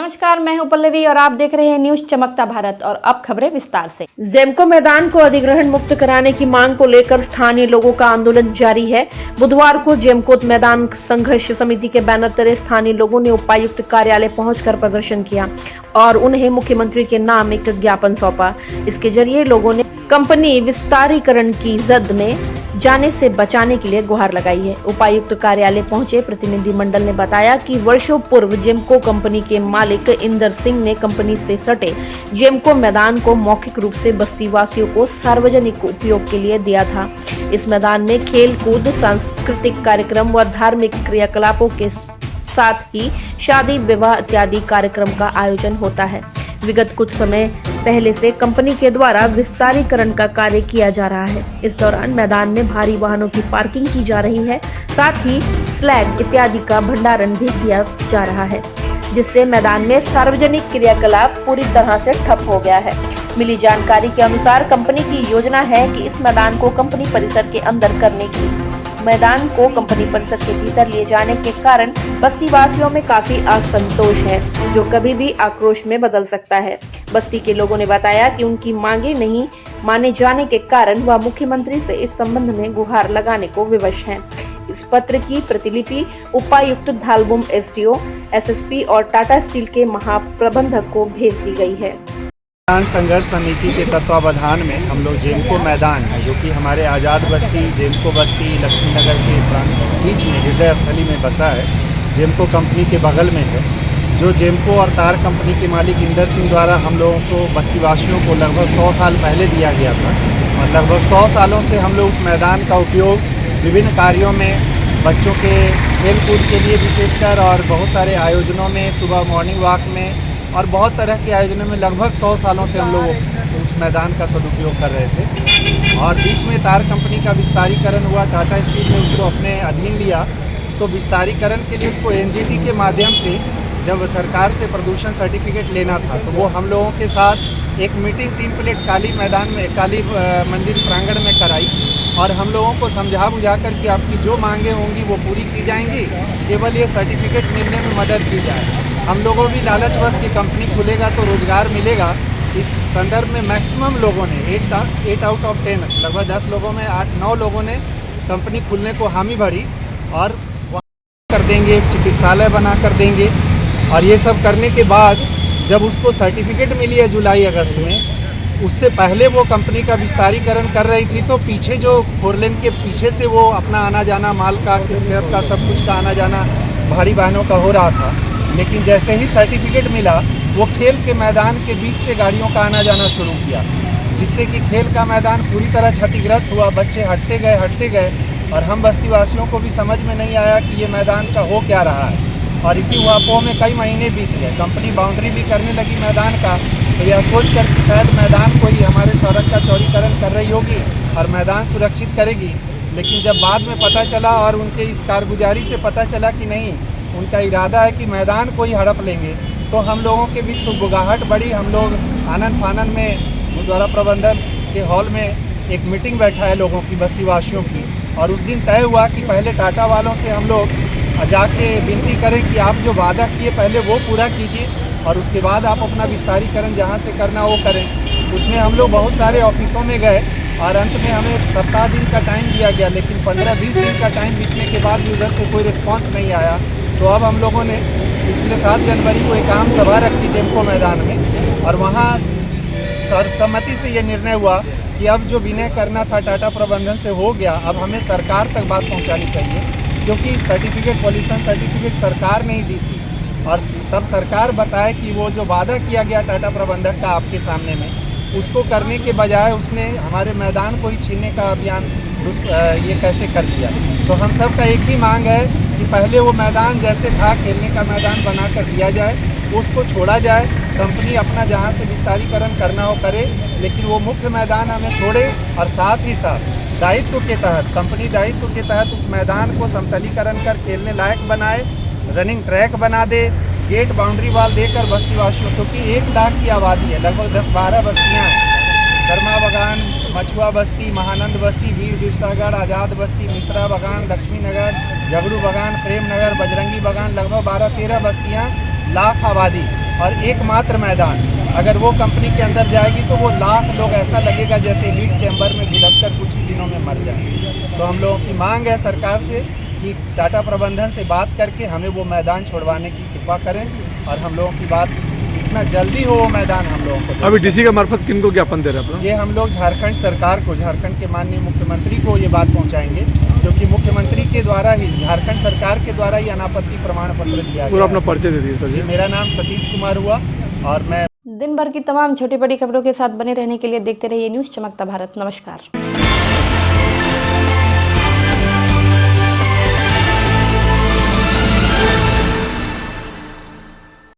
नमस्कार, मैं हूं पल्लवी और आप देख रहे हैं न्यूज चमकता भारत। और अब खबरें विस्तार से। जेमको मैदान को अधिग्रहण मुक्त कराने की मांग को लेकर स्थानीय लोगों का आंदोलन जारी है। बुधवार को जेमको मैदान संघर्ष समिति के बैनर तले स्थानीय लोगों ने उपायुक्त कार्यालय पहुंचकर प्रदर्शन किया और उन्हें मुख्यमंत्री के नाम एक ज्ञापन सौंपा। इसके जरिए लोगों ने कंपनी विस्तारीकरण की जद में जाने से बचाने के लिए गुहार लगाई है। उपायुक्त कार्यालय पहुंचे प्रतिनिधि मंडल ने बताया कि वर्षों पूर्व जेमको कंपनी के मालिक इंदर सिंह ने कंपनी से सटे जेमको मैदान को मौखिक रूप से बस्ती वासियों को सार्वजनिक उपयोग के लिए दिया था। इस मैदान में खेल कूद, सांस्कृतिक कार्यक्रम व धार्मिक क्रियाकलापों के साथ ही शादी, विवाह इत्यादि कार्यक्रम का आयोजन होता है। विगत कुछ समय पहले से कंपनी के द्वारा विस्तारीकरण का कार्य किया जा रहा है। इस दौरान मैदान में भारी वाहनों की पार्किंग की जा रही है, साथ ही स्लैग इत्यादि का भंडारण भी किया जा रहा है, जिससे मैदान में सार्वजनिक क्रियाकलाप पूरी तरह से ठप हो गया है। मिली जानकारी के अनुसार कंपनी की योजना है कि इस मैदान को कंपनी परिसर के अंदर करने की। मैदान को कंपनी परिसर के भीतर लिए जाने के कारण बस्ती वासियों में काफी असंतोष है, जो कभी भी आक्रोश में बदल सकता है। बस्ती के लोगों ने बताया कि उनकी मांगे नहीं माने जाने के कारण वह मुख्यमंत्री से इस संबंध में गुहार लगाने को विवश हैं। इस पत्र की प्रतिलिपि उपायुक्त धालबुम, एसडीओ, एसएसपी और टाटा स्टील के महाप्रबंधक को भेज दी गई है। संघर्ष समिति के तत्वावधान में हम लोग जेमको मैदान, जो कि हमारे आज़ाद बस्ती, जेमको बस्ती, लक्ष्मी नगर के बीच में हृदय स्थली में बसा है, जेमको कंपनी के बगल में है, जो जेमको और तार कंपनी के मालिक इंदर सिंह द्वारा हम लोगों को बस्तीवासियों को लगभग 100 साल पहले दिया गया था। और लगभग 100 सालों से हम लोग उस मैदान का उपयोग विभिन्न कार्यों में, बच्चों के खेल कूद के लिए विशेषकर, और बहुत सारे आयोजनों में, सुबह मॉर्निंग वॉक में और बहुत तरह के आयोजनों में लगभग 100 सालों से हम लोग उस मैदान का सदुपयोग कर रहे थे। और बीच में तार कंपनी का विस्तारीकरण हुआ, टाटा स्टील ने उसको अपने अधीन लिया, तो विस्तारीकरण के लिए उसको एनजीटी के माध्यम से जब सरकार से प्रदूषण सर्टिफिकेट लेना था, तो वो हम लोगों के साथ एक मीटिंग 3 प्लेट काली मैदान में, काली मंदिर प्रांगण में कराई और हम लोगों को समझा बुझा कर कि आपकी जो मांगे होंगी वो पूरी की जाएंगी, केवल ये सर्टिफिकेट मिलने में मदद की जाए। हम लोगों भी लालच बस की कंपनी खुलेगा तो रोज़गार मिलेगा, इस संदर्भ में मैक्सिमम लोगों ने 8 आउट ऑफ 10, लगभग 10 लोगों में 8-9 लोगों ने कंपनी खुलने को हामी भरी और वहाँ कर देंगे, चिकित्सालय बना कर देंगे। और ये सब करने के बाद जब उसको सर्टिफिकेट मिली है जुलाई अगस्त में, उससे पहले वो कंपनी का विस्तारीकरण कर रही थी, तो पीछे जो 4 लेन के पीछे से वो अपना आना जाना, माल का, स्क्रैप का, सब कुछ का आना जाना भारी वाहनों का हो रहा था। लेकिन जैसे ही सर्टिफिकेट मिला, वो खेल के मैदान के बीच से गाड़ियों का आना जाना शुरू किया, जिससे कि खेल का मैदान पूरी तरह क्षतिग्रस्त हुआ। बच्चे हटते गए और हम बस्तीवासियों को भी समझ में नहीं आया कि ये मैदान का हो क्या रहा है। और इसी वापों में कई महीने बीत गए। कंपनी बाउंड्री भी करने लगी मैदान का, तो यह सोच कर कि शायद मैदान को ही हमारे सड़क का चौड़ीकरण कर रही होगी और मैदान सुरक्षित करेगी। लेकिन जब बाद में पता चला और उनके इस कारगुजारी से पता चला कि नहीं, उनका इरादा है कि मैदान को ही हड़प लेंगे, तो हम लोगों के बीच सुगबुगाहट बढ़ी। हम लोग आनन फानन में गुरुद्वारा प्रबंधन के हॉल में एक मीटिंग बैठा है लोगों की, बस्तीवासियों की, और उस दिन तय हुआ कि पहले टाटा वालों से हम लोग जाके विनती करें कि आप जो वादा किए पहले वो पूरा कीजिए और उसके बाद आप अपना विस्तारीकरण जहाँ से करना वो करें। उसमें हम लोग बहुत सारे ऑफिसों में गए और अंत में हमें 17 दिन का टाइम दिया गया, लेकिन 15-20 दिन का टाइम बीतने के बाद भी उधर से कोई रिस्पॉन्स नहीं आया। तो अब हम लोगों ने पिछले 7 जनवरी को एक आम सभा रखी जेमको मैदान में, और वहाँ सर्वसम्मति से ये निर्णय हुआ कि अब जो विनय करना था टाटा प्रबंधन से हो गया, अब हमें सरकार तक बात पहुँचानी चाहिए, क्योंकि सर्टिफिकेट, पॉल्यूशन सर्टिफिकेट सरकार नहीं दी थी। और तब सरकार बताए कि वो जो वादा किया गया टाटा प्रबंधक का आपके सामने में, उसको करने के बजाय उसने हमारे मैदान को ही छीनने का अभियान ये कैसे कर दिया। तो हम सब का एक ही मांग है कि पहले वो मैदान जैसे था, खेलने का मैदान बना कर दिया जाए, उसको छोड़ा जाए, कंपनी अपना जहाँ से विस्तारीकरण करना हो करे, लेकिन वो मुख्य मैदान हमें छोड़े। और साथ ही साथ दायित्व के तहत, कंपनी दायित्व के तहत उस मैदान को समतलीकरण कर खेलने लायक बनाए, रनिंग ट्रैक बना दे, गेट बाउंड्री वाल देकर बस्तीवासियों, क्योंकि 1 लाख की आबादी है, लगभग 10-12 बस्तियाँ हैं, धर्मा बगान, मछुआ बस्ती, महानंद बस्ती, वीर बिरसागढ़, आज़ाद बस्ती, मिश्रा बगान, लक्ष्मी नगर, झगड़ू बगान, प्रेम नगर, बजरंगी बगान, लगभग 12-13 बस्तियाँ, लाख आबादी। और एकमात्र मैदान, अगर वो कंपनी के अंदर जाएगी तो वो लाख लोग ऐसा लगेगा जैसे लीड चैम्बर में घुलसकर कुछ ही दिनों में मर जाए। तो हम लोगों की मांग है सरकार से कि टाटा प्रबंधन से बात करके हमें वो मैदान छोड़वाने की कृपा करें और हम लोगों की बात जितना जल्दी हो वो मैदान हम लोगों को। अभी डीसी के मार्फत किनको ज्ञापन दे रहे हैं आप? ये हम लोग झारखंड सरकार को, झारखंड के माननीय मुख्यमंत्री को ये बात पहुंचाएंगे, क्योंकि मुख्यमंत्री के द्वारा ही, झारखंड सरकार के द्वारा ही अनापत्ति प्रमाण पत्र दिया पूरा गया। अपना परिचय दे दीजिए सर जी। मेरा नाम सतीश कुमार हुआ और मैं दिन भर की तमाम छोटी बड़ी खबरों के साथ बने रहने के लिए देखते रहिए न्यूज़ चमकता भारत। नमस्कार।